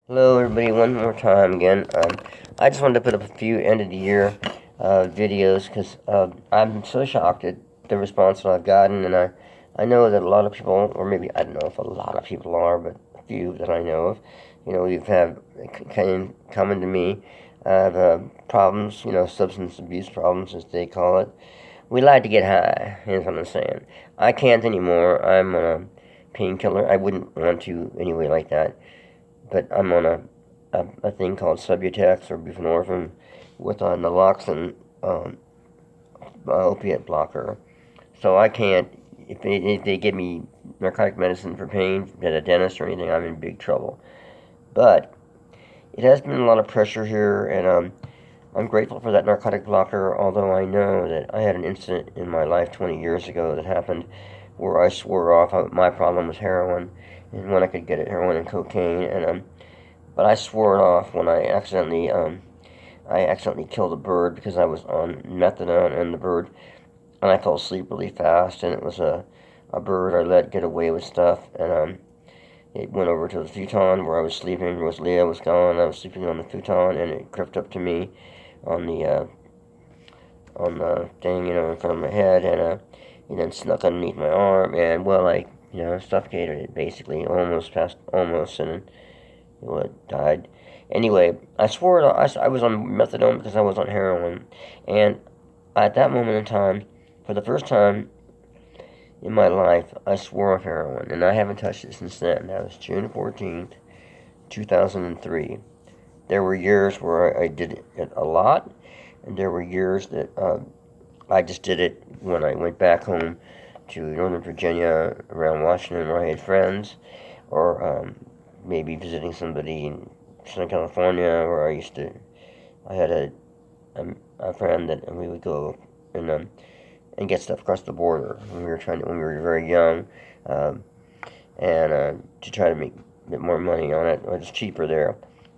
Hello, everybody, one more time again. I just wanted to put up a few end of the year videos because I'm so shocked at the response that I've gotten, and I know that a lot of people, or maybe I don't know if a lot of people are, but a few that I know of, you've had coming to me, have problems, substance abuse problems, as they call it. We like to get high, is what I'm saying. I can't anymore. I'm on a painkiller. I wouldn't want to anyway like that, but I'm on a thing called Subutex or buprenorphine with a naloxone opiate blocker. So I can't, if they give me narcotic medicine for pain at a dentist or anything, I'm in big trouble. But it has been a lot of pressure here, and I'm grateful for that narcotic blocker, although I know that I had an incident in my life 20 years ago that happened where I swore off. My problem was heroin, and when I could get it, heroin and cocaine, and but I swore it off when I accidentally killed a bird because I was on methadone, and I fell asleep really fast, and it was a bird I let get away with stuff, and it went over to the futon where I was sleeping. Rosalia was gone. I was sleeping on the futon, and it crept up to me on the thing, in front of my head, and then snuck underneath my arm, and well, suffocated it basically, almost, and it died. Anyway, I swore I was on methadone because I was on heroin, and at that moment in time, for the first time in my life, I swore off heroin, and I haven't touched it since then. That was June 14th, 2003. There were years where I did it a lot, and there were years that I just did it when I went back home to Northern Virginia, around Washington, where I had friends, or maybe visiting somebody in Southern California, where I had a friend that we would go and get stuff across the border when we were very young, um, and to try to make a bit more money on it. It's cheaper there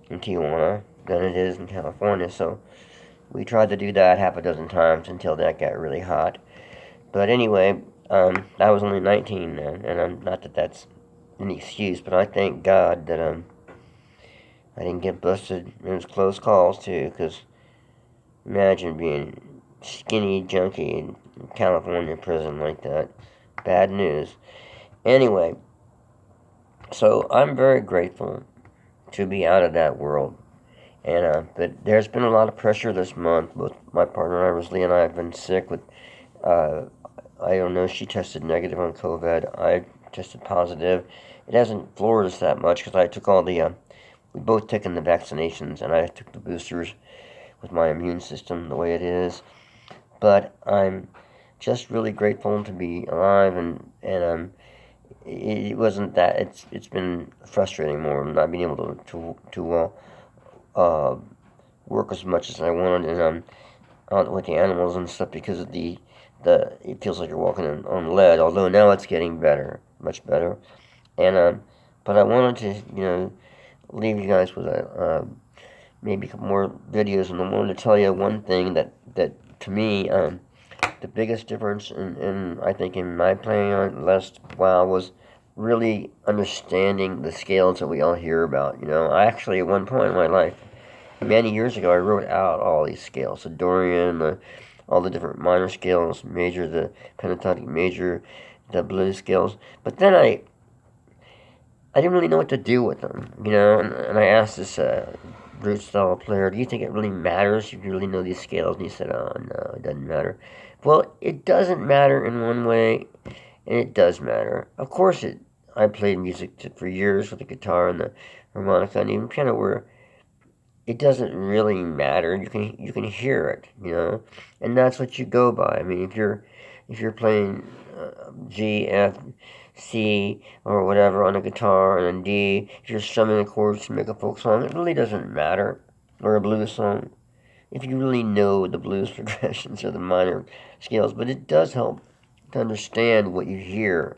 in Tijuana than it is in California, so we tried to do that half a dozen times until that got really hot. But anyway, I was only 19 then, and not that that's an excuse, but I thank God that I didn't get busted. It was close calls too, because imagine being skinny junkie in California prison like that. Bad news. Anyway, so I'm very grateful to be out of that world. And but there's been a lot of pressure this month. Both my partner, Rosalie, and I have been sick with. Uh, I don't know. She tested negative on COVID. I tested positive. It hasn't floored us that much because I took all the. We both taken the vaccinations, and I took the boosters with my immune system the way it is. But I'm just really grateful to be alive, and it wasn't that. It's been frustrating more not being able to uh, work as much as I wanted, and out with the animals and stuff because of the it feels like you're walking on lead. Although now it's getting better, much better, and but I wanted to leave you guys with maybe a couple more videos, and I wanted to tell you one thing that to me the biggest difference in I think in my playing on last while was really understanding the scales that we all hear about. I actually at one point in my life many years ago, I wrote out all these scales: the Dorian, all the different minor scales, major, the pentatonic major, the blues scales. But then I didn't really know what to do with them, and I asked this blues style player, "Do you think it really matters if you really know these scales?" And he said, "Oh no, it doesn't matter." Well, it doesn't matter in one way, and it does matter. Of course, it. I played music for years with the guitar and the harmonica and even piano, where it doesn't really matter. You can hear it, and that's what you go by. I mean, if you're playing G, F, C, or whatever on a guitar, and then D, if you're strumming the chords to make a folk song, it really doesn't matter, or a blues song, if you really know the blues progressions or the minor scales. But it does help to understand what you hear.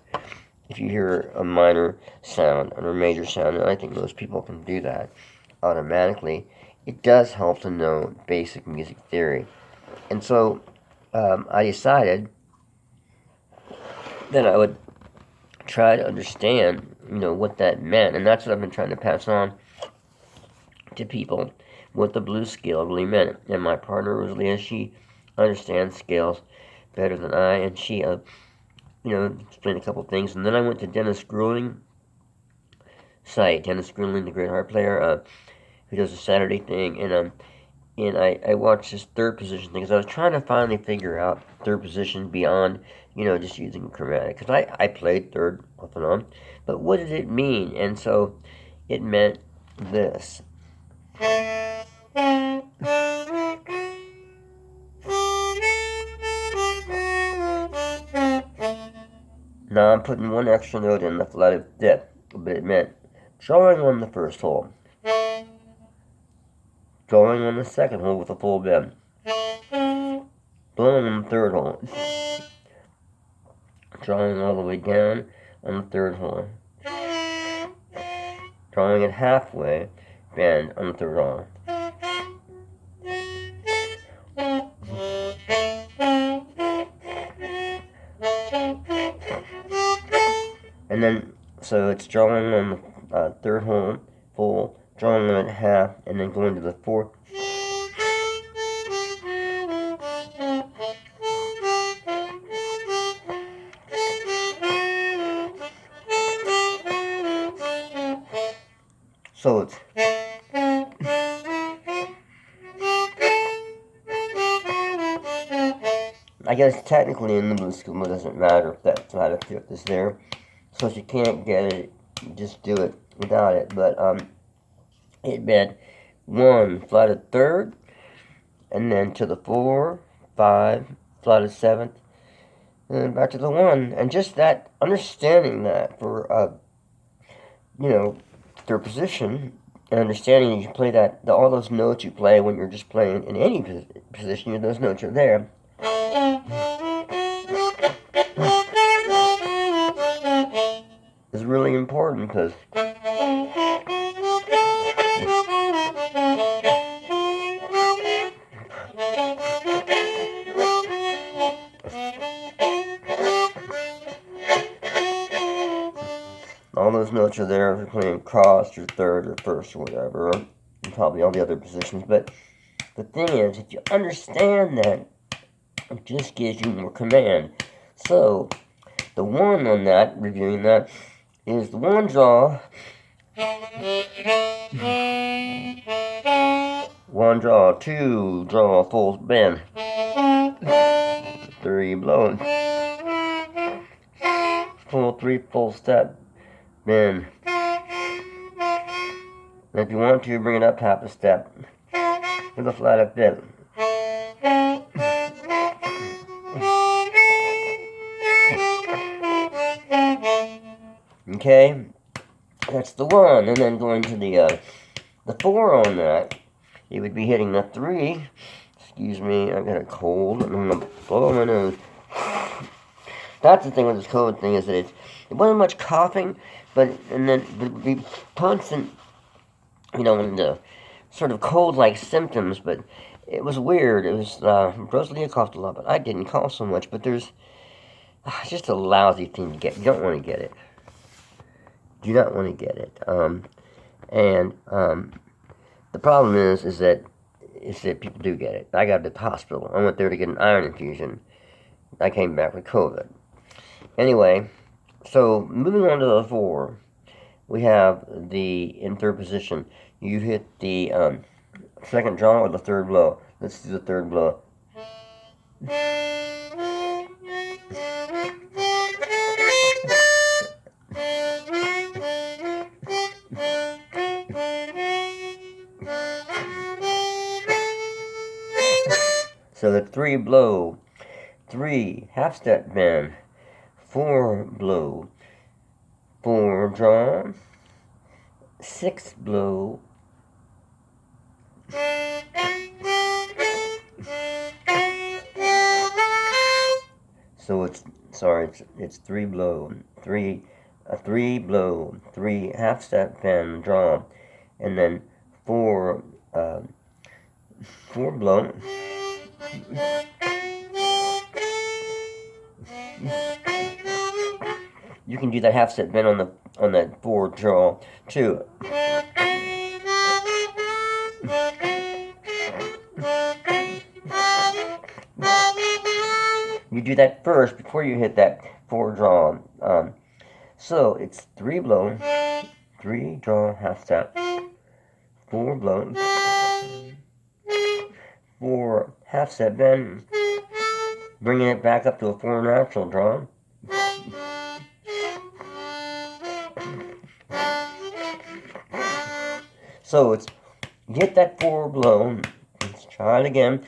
If you hear a minor sound or a major sound, and I think most people can do that automatically, it does help to know basic music theory. And so I decided that I would try to understand, what that meant. And that's what I've been trying to pass on to people what the blues scale really meant. And my partner Rosalia, she understands scales better than I, and she explained a couple things. And then I went to Dennis Grueling site. Dennis Grueling, the great harp player, who does a Saturday thing, and I watched this third position thing because I was trying to finally figure out third position beyond, just using chromatic. Because I played third off and on, but what did it mean? And so it meant this. Now I'm putting one extra note in the flat fifth, but it meant drawing on the first hole, drawing on the second hole with a full bend, blowing on the third hole, drawing all the way down on the third hole, drawing it halfway, bend on the third hole. And then, so it's drawing on the third hole, full, drawing on it half, and then going to the fourth. So it's I guess technically in the blues school it doesn't matter if that flat fifth is there. So if you can't get it, just do it without it. But it meant 1 flatted third, and then to the 4, 5, flatted seventh, and then back to the 1. And just that, understanding that for third position, and understanding you play all those notes you play when you're just playing in any position, those notes are there. Is really important because all those notes are there if you're playing cross or third or first or whatever, and probably all the other positions. But the thing is, if you understand that, it just gives you more command. So the 1 on that, reviewing that, is the 1 draw, 1 draw, 2 draw, full bend, 3 blow, full 3 full step, bend. And if you want to, bring it up half a step with a flat fifth. Okay, that's the 1, and then going to the 4 on that, you would be hitting the 3. Excuse me, I got a cold, and I'm gonna blow my nose. That's the thing with this COVID thing, is that it wasn't much coughing, and then the constant, and the sort of cold-like symptoms, but it was weird. It was, Rosalia coughed a lot, but I didn't cough so much, but it's just a lousy thing to get. You don't want to get it. Do not want to get it. The problem is that people do get it. I got it at the hospital. I went there to get an iron infusion. I came back with COVID. Anyway, so moving on to the 4, we have in third position. You hit the second draw or the third blow. Let's do the third blow. So the 3 blow, 3 half step bend, 4 blow, 4 draw, 6 blow, so it's 3 blow, 3 blow, 3 half step bend, draw, and then 4 blow. You can do that half step bend on that 4 draw too. do that first before you hit that 4 draw. So it's 3 blow, 3 draw, half step, 4 blow, 4 half step, then bringing it back up to a 4 natural draw. So it's get that 4 blow. Let's try it again.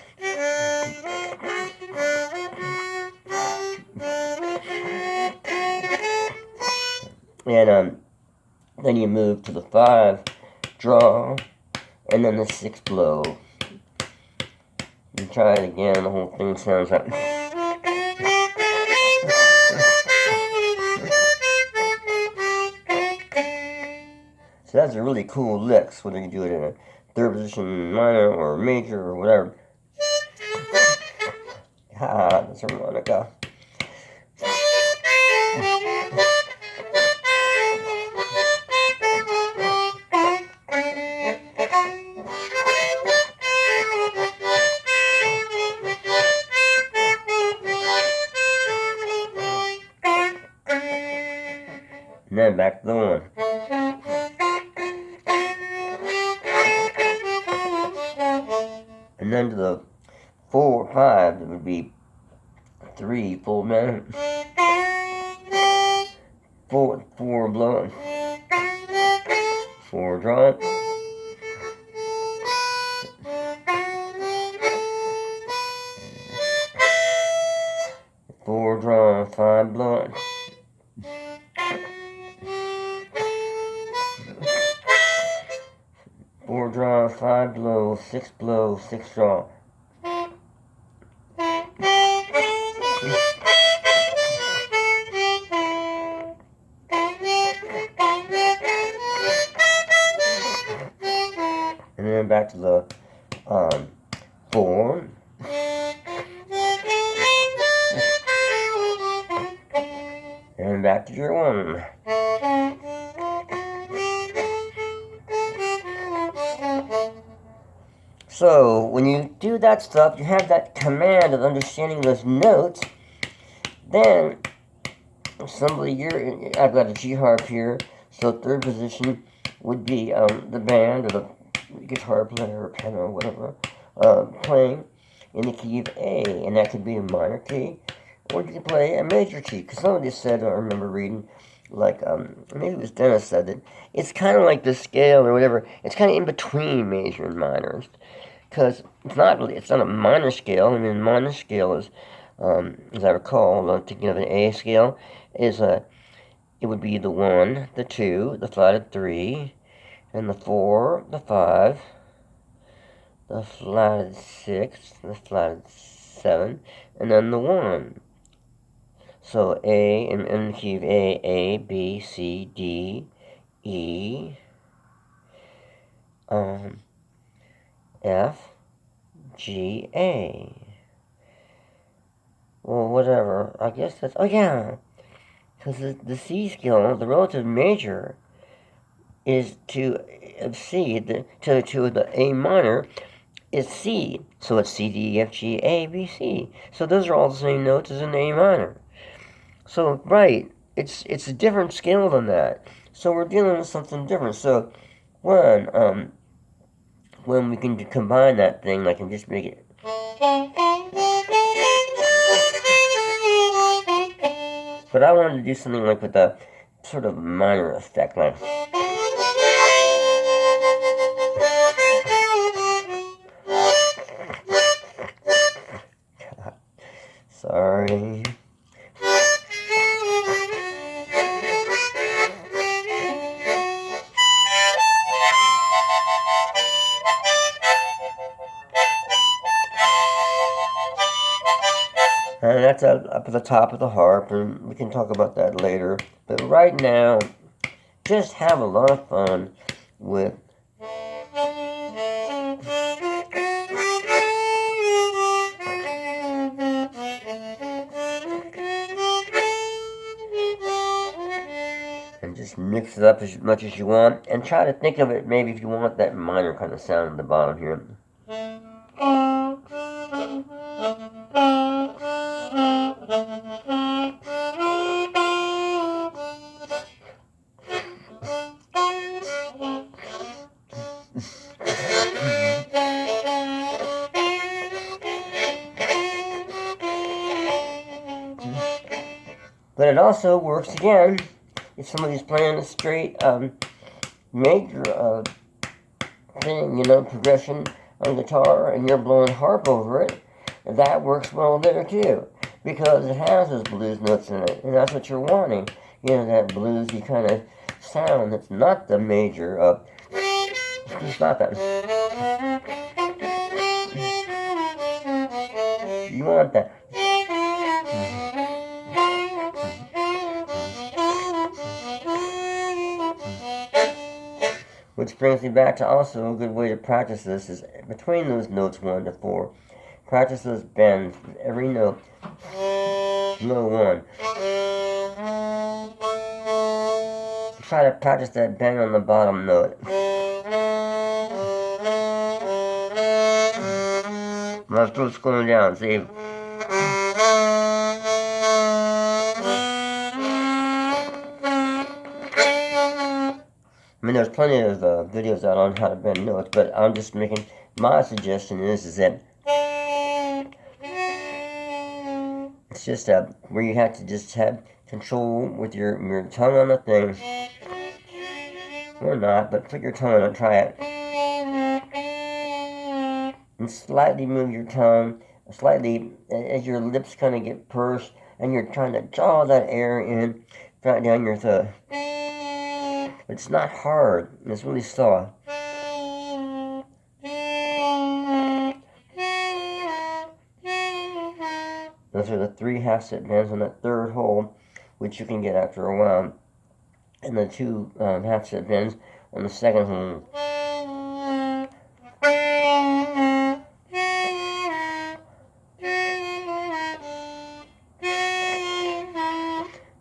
And then you move to the 5 draw, and then the 6 blow. You try it again. The whole thing sounds like. So that's a really cool licks, whether you do it in a 3rd position minor or major or whatever. That's a harmonica. And then back to the 1. And then to the 4, 5, it would be 3 full bend, 4 blow, 4 draw, 4 draw, 5 blow, 4 draw, 5 blow, 6 blow, 6 draw. And then back to the 4. And back to your 1. So, when you do that stuff, you have that command of understanding those notes, then I've got a G harp here, so 3rd position would be the band or the guitar player or piano or whatever, playing in the key of A, and that could be a minor key, or you could play a major key, because somebody said, I remember reading, like, maybe it was Dennis said that, it's kind of like the scale or whatever, it's kind of in between major and minors, because it's not a minor scale. I mean, minor scale is, as I recall, I'm thinking of an A scale, is it would be the 1, the 2, the flatted 3, and the 4, the 5, the flatted 6, the flatted 7, and then the 1. So A, in the key of A, B, C, D, E, F, G, A. Well, whatever. I guess that's... Oh, yeah. Because the C scale, the relative major, is to C, to the A minor, is C. So it's C, D, E, F, G, A, B, C. So those are all the same notes as an A minor. So, right. It's a different scale than that. So we're dealing with something different. So, when we can combine that thing, I can just make it. But I wanted to do something like with a sort of minor effect, like. Sorry. And that's up at the top of the harp, and we can talk about that later. But right now, just have a lot of fun with and just mix it up as much as you want, and try to think of it maybe if you want that minor kind of sound at the bottom here. But it also works again if somebody's playing a straight major thing, progression on guitar, and you're blowing harp over it. That works well there too, because it has those blues notes in it, and that's what you're wanting. That bluesy kind of sound that's not the major it's not that. You want that. Which brings me back to also a good way to practice this is between those notes 1 to 4. Practice those bends with every note. Low 1. Try to practice that bend on the bottom note. My throat's going down, see? I mean, there's plenty of videos out on how to bend notes, but I'm just making, my suggestion is that it's just where you have to just have control with your tongue on the thing, or not, but put your tongue on it, try it, and slightly move your tongue, slightly, as your lips kind of get pursed, and you're trying to draw that air in, right down your throat. It's not hard, it's really soft. Those are the 3 half-set bends on that third hole, which you can get after a while, and the 2 half-set bends on the second hole.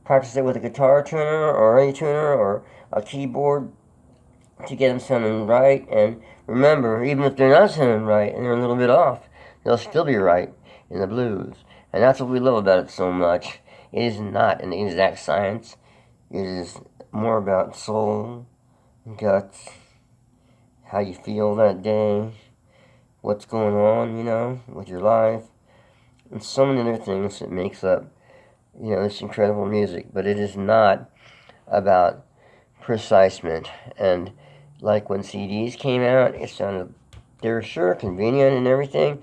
Practice it with a guitar tuner or any tuner or a keyboard to get them sounding right. And remember, even if they're not sounding right and they're a little bit off, they'll still be right in the blues. And that's what we love about it so much. It is not an exact science. It is more about soul, guts, how you feel that day, what's going on, with your life, and so many other things that makes up, this incredible music. But it is not about precisement. And like when CDs came out, they were sure convenient and everything,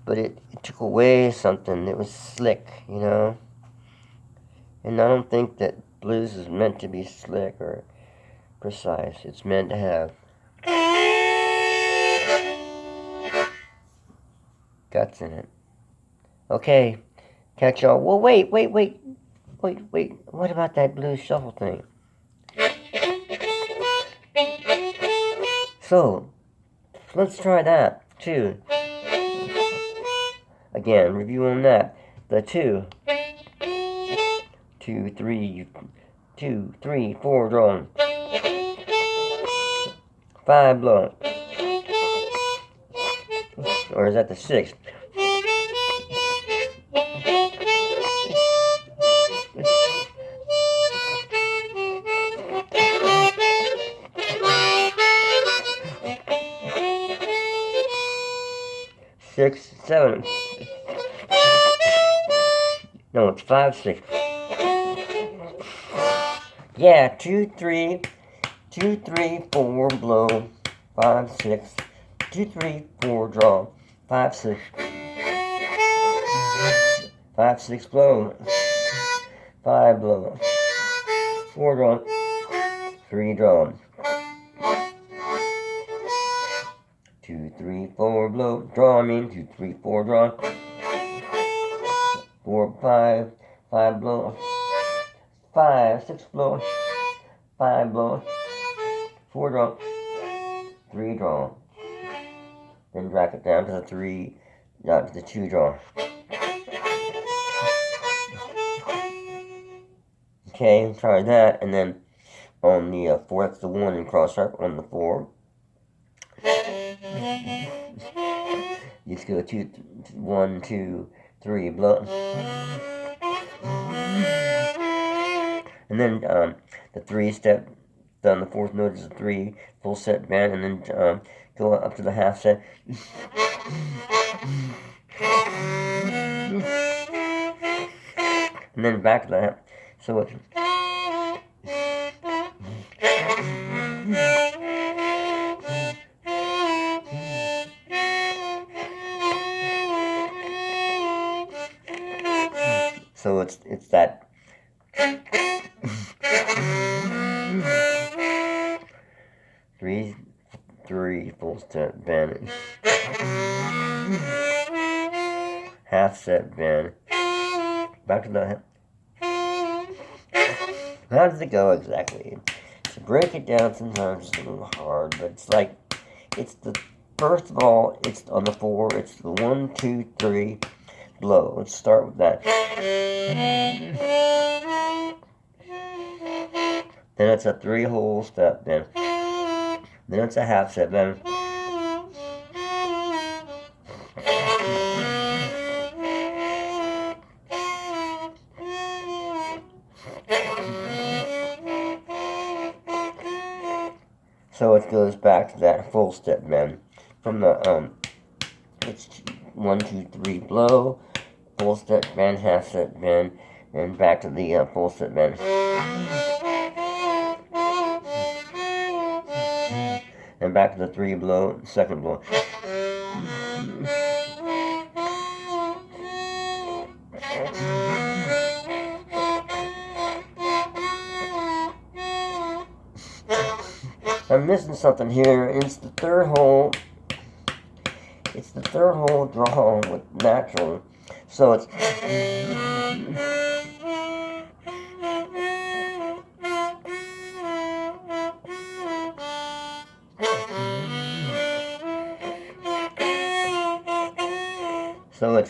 but it took away something that was slick, And I don't think that blues is meant to be slick or precise. It's meant to have guts in it. Okay, catch y'all. Well, wait. What about that blues shuffle thing? So, let's try that, too. Again, review on that. The 2, 3, 4 drum. 5 blow. Or is that the 6? Six, 7. No, it's 5, 6. Yeah, 2, 3, 4 blow, 5, 6. 2, 3, 4 draw, 5, 6. 5, 6 blow, 5 blow, 4 draw, 3 draw. 2, 3, 4 blow, draw, 2, 3, 4 draw. 4, 5, 5 blow, 5, 6 blow, 5 blow, 4 draw, 3 draw. Then drag it down to the 3, down to the 2 draw. Okay, try that, and then on the 4, that's the 1 in cross harp on the 4. You just go 2, 1, 2, 3, blow. And then the 3 step done. The fourth note is a 3 full set bend, and then go up to the half set. And then back to that. So it's it's that 3 full set bend, half set bend, back to the. How does it go exactly? To break it down, sometimes it's a little hard, but it's like, it's the, first of all, it's on the 4, it's the 1, 2, 3 blow. Let's start with that. Then it's a 3 whole step bend. Then it's a half step bend. So it goes back to that full step bend. From the, it's 1, 2, 3 blow, full step bend, half step bend, and back to the full step bend. And back to the 3 blow, second blow. I'm missing something here. It's the third hole. It's the third hole draw with natural. So it's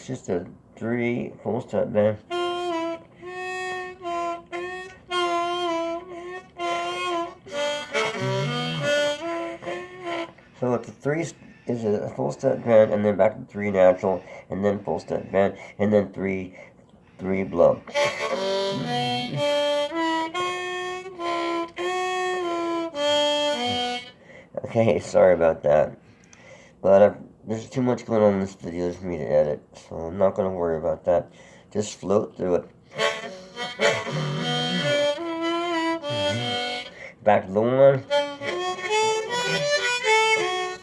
just a 3 full step bend. So it's a 3 is a full step bend, and then back to 3 natural, and then full step bend, and then 3 blow. Okay, sorry about that, but there's too much going on in this video for me to edit, so I'm not going to worry about that. Just float through it. Back to the 1.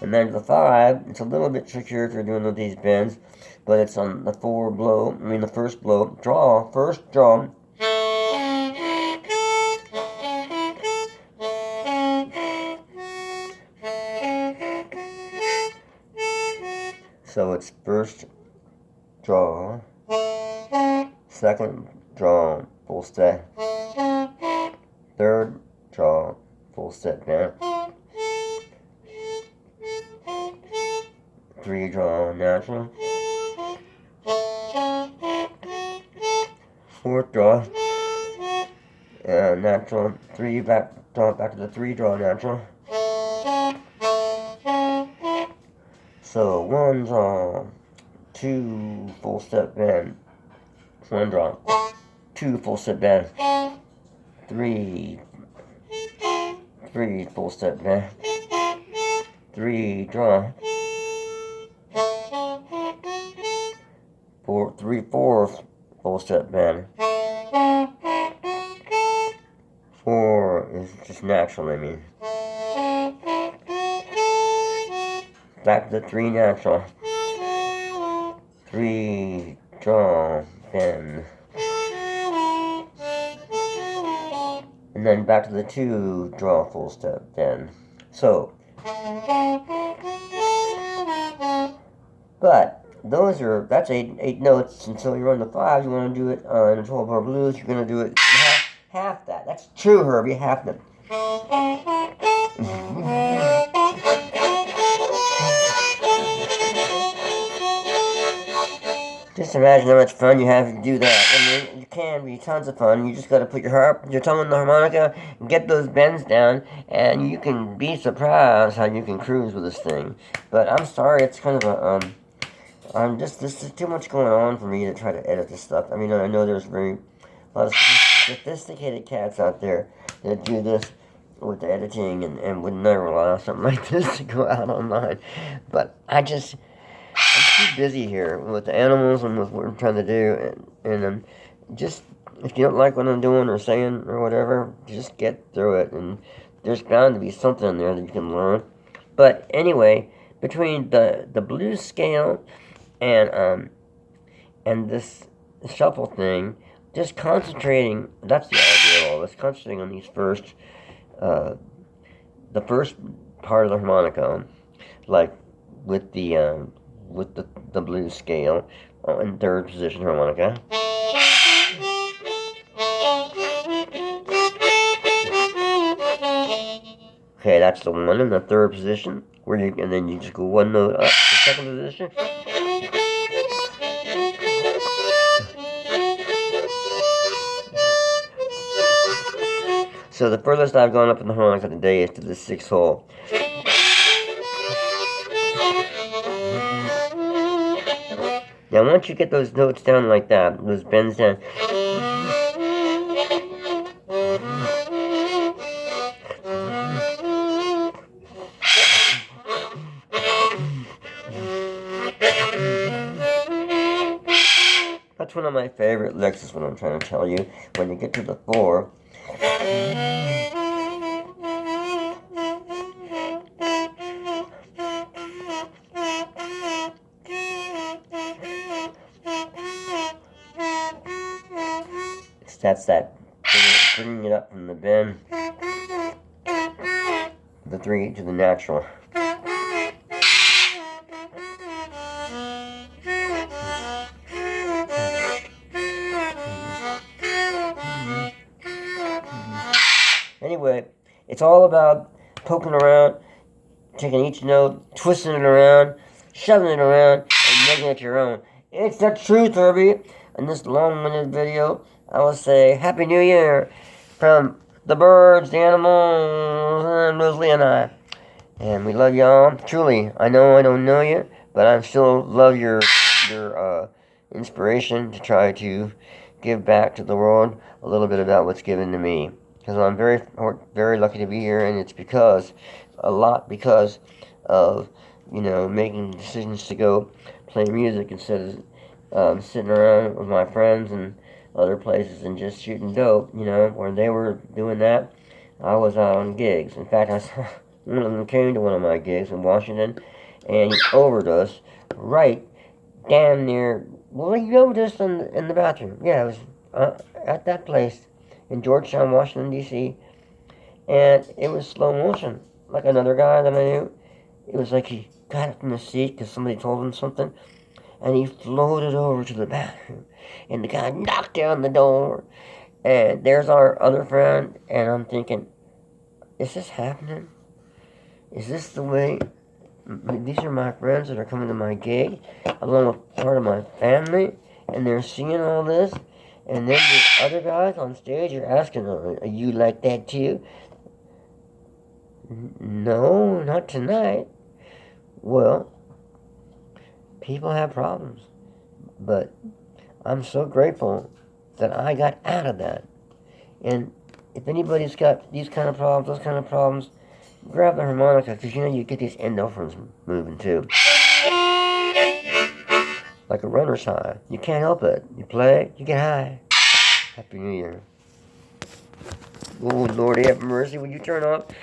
And then the 5, it's a little bit trickier if you're doing with these bends, but it's on the 4 blow, the first blow, draw, first draw. So it's first draw, second draw, full step, third draw, full step bend, 3 draw natural, 4th draw, natural, 3 back to the 3 draw natural. So 1 draw, 2 full step bend, 1 draw, 2 full step bend, 3 full step bend, 3 draw, 4 full step bend, 4 is just natural, back to the 3 natural, 3 draw, bend, and then back to the 2 draw, full step bend. So, but that's 8 notes until you're on the 5. You want to do it in a 12-bar blues, you're going to do it half that. That's true, Herbie, half that. Just imagine how much fun you have to do that. It can be tons of fun. You just got to put your tongue on the harmonica, and get those bends down, and you can be surprised how you can cruise with this thing. But I'm sorry, it's kind of a, this is too much going on for me to try to edit this stuff. I know there's a lot of sophisticated cats out there that do this, with the editing and would never allow something like this to go out online. But I'm too busy here with the animals and with what I'm trying to do, and just, if you don't like what I'm doing or saying or whatever, just get through it, and there's bound to be something in there that you can learn. But anyway, between the blues scale and this shuffle thing, just concentrating, that's the idea of all this, concentrating on these uh, the first part of the harmonica, like with the blues scale in third position harmonica. Okay, that's the one in the third position, and then you just go one note up to the second position. So the furthest I've gone up in the harmonica today is to the 6th hole. Now once you get those notes down like that, those bends down, that's one of my favorite licks, is what I'm trying to tell you. When you get to the 4, that's that bringing it up from the bend, the 3 to the natural. Anyway, it's all about poking around, taking each note, twisting it around, shoving it around, and making it your own. It's the truth, Herbie. In this long-winded video, I will say Happy New Year from the birds, the animals, and Rosalie and I. And we love y'all. Truly, I know I don't know you, but I still love your inspiration to try to give back to the world a little bit about what's given to me. Because I'm very lucky to be here, and it's a lot because of, making decisions to go play music instead of sitting around with my friends and other places and just shooting dope, where they were doing that. I was out on gigs. In fact, I saw one of them came to one of my gigs in Washington, and he overdosed right damn near, well, he overdosed in the bathroom. Yeah, it was at that place in Georgetown, Washington, D.C., and it was slow motion. Like another guy that I knew, it was like he got up from the seat because somebody told him something, and he floated over to the bathroom, and the guy knocked down the door, and there's our other friend, and I'm thinking, is this happening? Is this the way? These are my friends that are coming to my gig, along with part of my family, and they're seeing all this, and then these other guys on stage are asking, are you like that too? No, not tonight. Well, people have problems, but I'm so grateful that I got out of that. And if anybody's got these kind of problems, those kind of problems, grab the harmonica, because you get these endorphins moving too. Like a runner's high. You can't help it. You play, you get high. Happy New Year. Oh, Lord have mercy. Would you turn off